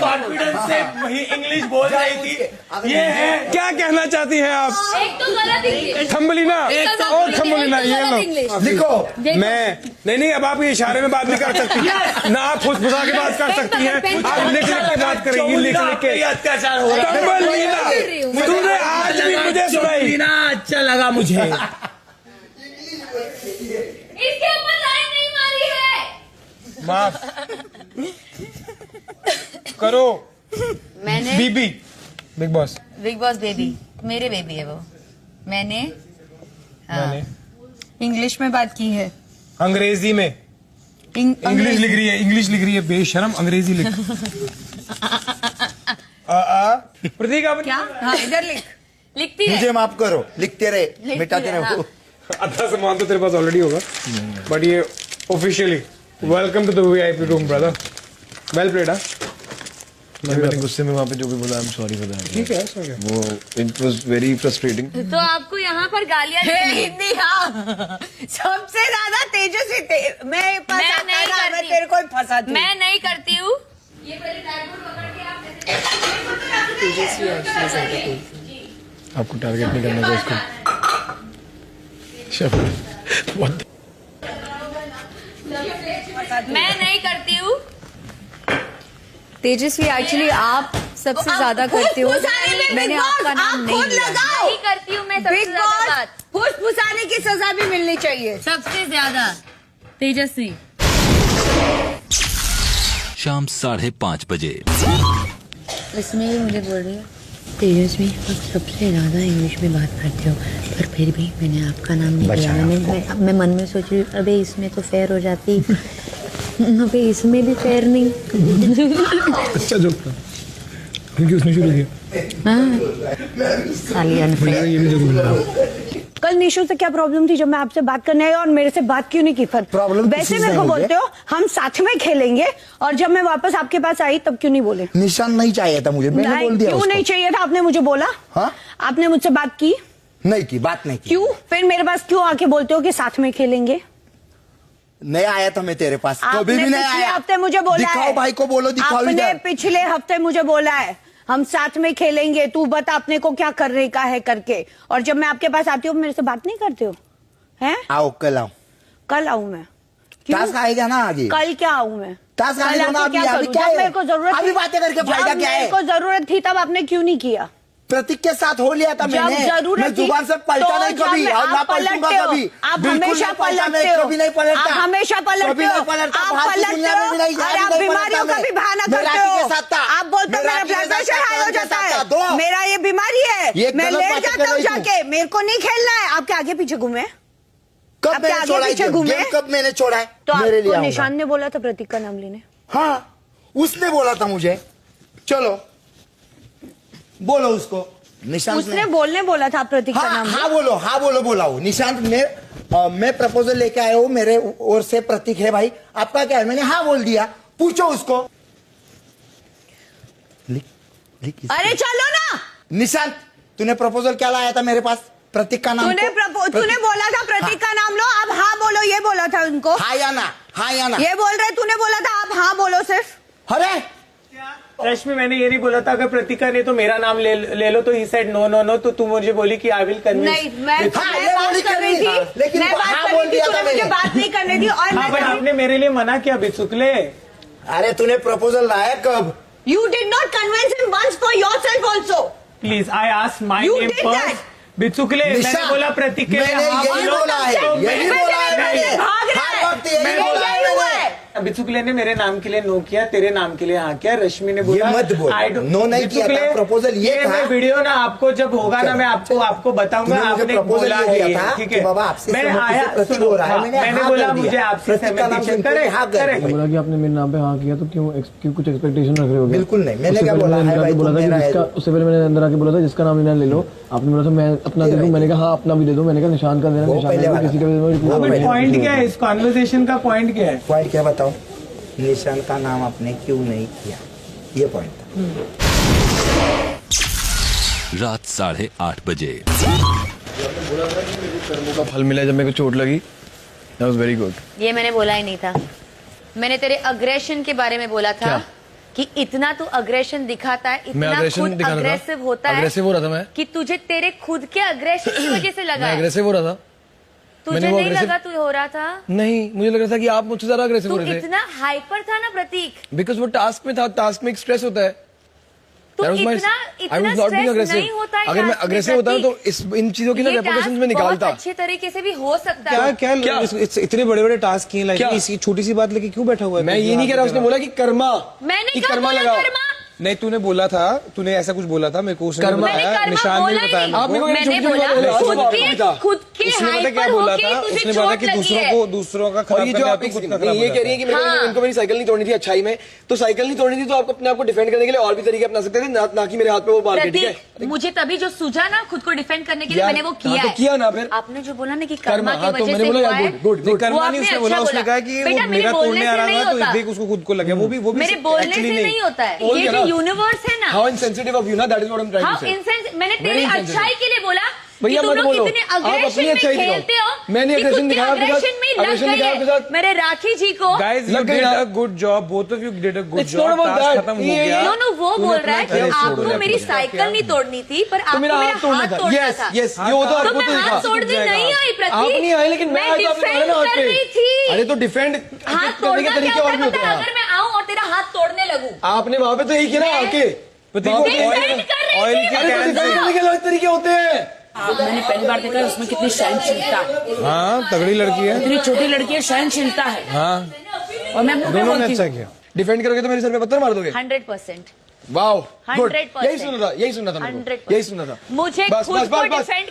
Confidence से English बोल रही थी। ये है, क्या कहना चाहती हैं आप? एक तो गलत इंग्लिश, थम्बलिना और थम्बलिना, ये लो लिखो। मैं नहीं, अब आप ये इशारे में बात नहीं कर सकती ना, आप फुसफुसा के बात कर सकती हैं, आप लिख के बात करेंगी, लिख के अत्याचार हो रहा है। तुमने आज भी मुझे सुनाई ना, अच्छा लगा मुझे। इसके ऊपर लाइन नहीं मारी है। माफ करो। मैंने बीबी बिग बॉस बेबी, मेरे बेबी है वो। मैंने इंग्लिश में बात की है, अंग्रेजी में इंग्लिश लिख रही है बेशरम, अंग्रेजी लिख। प्रतीक आप क्या? हाँ, इधर लिखती है। मुझे माफ करो, लिखते रहे, मिटाते रहो। आधा सामान तो तेरे पास ऑलरेडी होगा, बट ये officially welcome to the VIP room brother, well played. मैंने गुस्से में वहाँ पे जो भी बोला, I am sorry for that. ठीक है, वो इट वाज वेरी फ्रस्ट्रेटिंग। तो आपको यहाँ पर गालियाँ हिंदी, हाँ सबसे ज्यादा तेजस्वी मैं तेरे को फंसाती, मैं नहीं करती हूँ। ये पहले टाइम पकड़ के आप आपको टारगेट नहीं करना था इसको। मैं नहीं करती हूँ। तेजस्वी, एक्चुअली आप सबसे ज्यादा करते हो, मैंने आपका नाम नहीं लिया। नहीं करती हूँ मैं सबसे ज्यादा बात। फुसफुसाने की सजा भी मिलनी चाहिए सबसे ज्यादा। तेजस्वी शाम 5:30 बजे। इसमें भी मुझे बोल रही है, तेजस्वी आप सबसे ज्यादा इंग्लिश में बात करते हो, पर फिर भी मैंने आपका नाम नहीं लिया। मैं मन में सोच रही हूँ, अबे इसमें तो फेयर हो जाती, अबे इसमें भी फेयर नहीं। अच्छा जोक था, क्योंकि उसने शुरू किया। साली अनफेयर। ये भी जरूर है। कल निशु से क्या प्रॉब्लम थी जब मैं आपसे बात करने आई और मेरे से बात क्यों नहीं की? फिर प्रॉब्लम वैसे मेरे को बोलते हो हम साथ में खेलेंगे, और जब मैं वापस आपके पास आई तब क्यों नहीं बोले? निशान नहीं चाहिए था मुझे, मैंने बोल दिया क्यों उसको। नहीं चाहिए था? आपने मुझे बोला? हाँ? आपने मुझसे बात की? नहीं की, बात नहीं की। क्यों फिर मेरे पास क्यों आके बोलते हो कि साथ में खेलेंगे? नहीं आया था मैं तेरे पास, कभी आपने भी नहीं पिछले आया। हफ्ते मुझे बोला दिखाओ है, भाई को, बोलो दिखाओ आपने इधर। पिछले हफ्ते मुझे बोला है हम साथ में खेलेंगे, तू बता अपने को क्या करने का है करके, और जब मैं आपके पास आती हूँ मेरे से बात नहीं करते हो हैं? आओ कल आओ। कल आऊं मैं? क्यों? टास्क आएगा ना आगे। कल क्या आऊं मैं? टास्क आने दो ना, अभी क्या अभी करूं? क्या जब है? मेरे को जरूरत अभी थी, बातें करके फायदा जब क्या है? मेरे को जरूरत थी तब आपने क्यों नहीं किया? प्रतीक के साथ हो लिया था मैंने, जरूरत मैं थी, जुबान से पलटा तो नहीं कभी, जब और ना आप पलटूंगा पलटते हो, कभी। आप बिल्कुल हमेशा नहीं पलटा, मैं पलटते हो, कभी नहीं पलटता। आप हमेशा पलटते कभी हो, नहीं पलटता, आप बाहर की पलटते दुनिया में हो, भी नहीं, और यहाँ आप भी नहीं बीमारियों पलटता का भी बहाना मैं। करते राखी हो। के साथ था, आप बोलते हो मैं मेरा राखी के ब्लड साथ प्रेशर था, हाई हो के जाता साथ था, है, दो। मेरा ये बीमारी ये है, मैं गलत लेट बातें जाता कर हूँ रही तू। जाके, मेरे को नहीं खेलना है। आपके आगे पीछे घूमे? कब आपके मैंने आगे छोड़ा है पीछे गेम? घूमे? गेम कब मैंने छोड़ा है? तो मेरे लिए आपको आऊंगा। निशान ने बोला था प्रतीक का नाम लेने? हाँ, उसने बोला था मुझे। चलो बोलो उसको। निशांत उसने बोलने बोला था प्रतीक का नाम? हाँ बोलो, हाँ बोलो, बोला हूँ। निशांत मैं प्रपोजल लेके आया हूँ, मेरे ओर से प्रतीक है भाई, आपका क्या है? मैंने हाँ बोल दिया, पूछो उसको। लिख अरे चलो ना। निशांत, तूने प्रपोजल क्या लाया था मेरे पास? प्रतीक का नाम। तूने बोला था प्रतीक का नाम लो, अब हाँ बोलो, ये बोला था उनको। हाँ या ना, हाँ या ना। ये बोल रहे, तूने बोला था आप हाँ बोलो सिर्फ। अरे रश्मि, मैंने ये नहीं बोला था अगर प्रतीका ने तो मेरा नाम ले लो, तो he said no no no, तो तू मुझे बोली कि आई विल कन्विंस। नहीं, मैं बात कर रही थी, लेकिन मैं बात हाँ कर बोल रही थी, दिया था तूने मुझे मैंने। बात नहीं करने दी, और हाँ, बट आपने मेरे लिए मना किया बिचुकले। अरे तूने प्रपोजल लाया कब? You did not convince him once for yourself also. Please I ask my You name did first. that. Bichukale, मैंने बोला प्रतीक के लिए मैंने हाँ यही बोलो। बोला है, यही बोला है मैंने। भाग रहा हर है। वक्त यही मैं बोला है यही हुआ मैंने। है। बिचुकले ने मेरे नाम के लिए नो किया, तेरे नाम के लिए हाँ किया। रश्मि ने बोला ये मत बोल, नो नहीं किया था, प्रपोजल ये था। मैं वीडियो ना आपको जब होगा ना मैं आपको बताऊंगा। तूने मुझे आपने प्रपोजल बोला ये है किया था ठीक कि है, बाबा आपसे मैं सहमति आया, से प्रतीक सुनो, हो रहा है, हाँ, मैंने मैंने हाँ बोला कर दिया। मुझे आपसे प्रतीक का नाम सहमति सुनते करे ही हाँ कर दिया। बोला कि आपने मेरे नाम पे हाँ किया तो क्यों कुछ एक्सपेक्टेशन रख रहे हो? बिल्कुल नहीं, मैंने उससे क्या पहले बोला मैंने है भाई, बोला तुम था कि मेरा जिसका, उससे पहले मैंने अंदर आके बोला था जिसका नाम लेना ले लो। आपने बोला था मैं अपना दे दूं, मैंने कहा हाँ अपना भी दे दो। मैंने कहा निशान का देना, वो निशान पहले का वाला किसी का था। भी वो देना। पॉइंट क्या है इस कॉन्वर्सेशन का? पॉइंट क्या है? पॉइंट क्या बताओ? निशान का नाम आपने क्यों नहीं किया, ये पॉइंट था। रात 8:30 बजे। कर्मों का फल मिला जब मेरे को चोट लगी। That was very good. ये मैंने बोला ही नहीं था, मैंने तेरे अग्रेशन के बारे में बोला था। क्या? कि इतना तू अग्रेशन दिखाता है, मैं इतना aggression खुद दिखा रहा था। अग्रेसिव होता है Aggressive हो रहा था मैं। कि तुझे तेरे खुद के अग्रेशन की वजह से लगा मैं है। अग्रेसिव हो रहा था। तुझे मैंने वो नहीं aggressive- लगा तू हो रहा था? नहीं, मुझे लग रहा था कि आप मुझसे ज्यादा अग्रेसिव तू हो रहे थे। इतना हाइपर था ना प्रतीक, बिकॉज वो टास्क में था, टास्क में एक स्ट्रेस होता है। तू That was my- इतना I was not being stress aggressive. नहीं होता है। अगर मैं task में, अग्रेसिव होता ना तो प्रतीक। इन चीजों की ना ये रेपुटेशन task में निकालता। बहुत अच्छे तरीके से भी हो सकता क्या है। क्या क्या? इतने बड़े बड़े टास्क किए लाइफ क्या? में, इसी छोटी सी बात लेके क्यों बैठा हुआ है? मैं ये नहीं कह रहा, उसने बोला कि कर्मा। मैंने कि कहा कर्मा बोला लगाओ। कर्मा? नहीं, तूने बोला था, तूने ऐसा कुछ बोला था मेरे को, उसने कर्मा। मैंने बताया, कर्मा निशान बोला ने ही बताया नहीं। मेरे को। आपने कोई मैंने छोटी-छोटी बोला बात बोला, खुद बाप के रे था। खुद के उसने पता क्या हाइपर बोला होके था? तुझे उसने बोला चोट कि लगी दूसरों है। को दूसरों का और खराब ये जो करना आप तो खुद का नहीं, खराब ये हो कह रही है कि मेरे को हाँ। इनको मेरी साइकिल नहीं तोड़नी थी अच्छाई में, तो साइकिल नहीं तोड़नी थी तो आप अपने आप को डिफेंड करने के लिए और भी तरीके अपना सकते थे, ना कि मेरे हाथ पे वो मार के। ठीक है, प्रतीक, मुझे तभी जो सूझा ना खुद को डिफेंड करने के लिए यार, मैंने वो हाँ, किया तो है। किया ना फिर। आपने जो बोला ना कि कर्मा, कर्मा हाँ, की तो वजह मैंने से बोला हुआ यार, है। गुड, नहीं, गुड। कर्मा वो नहीं आपने उसने बोला, अच्छा उसने बोला। कहा कि बेटा, वो मेरे मेरा बोलने तोड़ने से आ रहा नहीं था तो होता। देख उसको खुद को लगे, वो भी मेरे बोलने से actually नहीं होता है। बोल ये गया जो ना। यूनिवर्स है ना, हाउ इनसेंसिटिव ऑफ यू ना, that is what I am trying how to say. इनसेंस, मैंने Very तेरी insensitive. अच्छाई के लिए बोला कि भैया तुम मत लोग बोलो, कितने आप अपनी अग्रेशन में अच्छाई दिखाओ। खेलते हो। मैंने कि aggression खुद के दिखाया आपके साथ, aggression में लग aggression दिखाया गई आपके है। साथ। मेरे राखी जी को गाइस, यू लग गई डिड ना। A good job, both of you did a good It's not job, about task that. खत्म हो ये- गया। नो वो तूने बोल रहा है अपना कि खेल छोड़ आपको दिया, मेरी अपना साइकिल नहीं तोड़नी थी, पर तो आपको मेरा मेरा हाथ तोड़ना हाथ था। तोड़ना यस था। यस, ये होता है तो आपको मैं तो हाथ दिखा। तोड़ने नहीं आई प्रतीक। आप नहीं आए, लेकिन मैं मैं आया तो आपने डिफेंड मारा ना हाथ कर पे। रही थी। अरे तो डिफेंड हाथ करने तोड़ना के क्या तरीके और होता भी होते है? हैं। अगर मैं आऊं और तेरा हाथ तोड़ने लगूं, आपने वहां पे तो यही किया ना मैं- आके। प्रतीक, वहां वो पे- डिफेंड कर रही ऑयल थी। की अरे तो कैन डिफेंड से करने के अलग तरीके होते हैं। मैंने पहली बार देखा है उसमें कितनी सहनशीलता है। हाँ, तगड़ी लड़की है। इतनी छोटी लड़की है, सहनशीलता है। हाँ, और मैं मुंह पे दोनों ने बोलती अच्छा हूँ। किया। डिफेंड करोगे तो मेरे सर पे पत्थर मार दोगे। 100%। Wow, good. 100%। यही सुनना था, यही सुनना था मेरे को। 100%। यही सुनना था। मुझे बस, खुद बस, को बस, बस। डिफेंड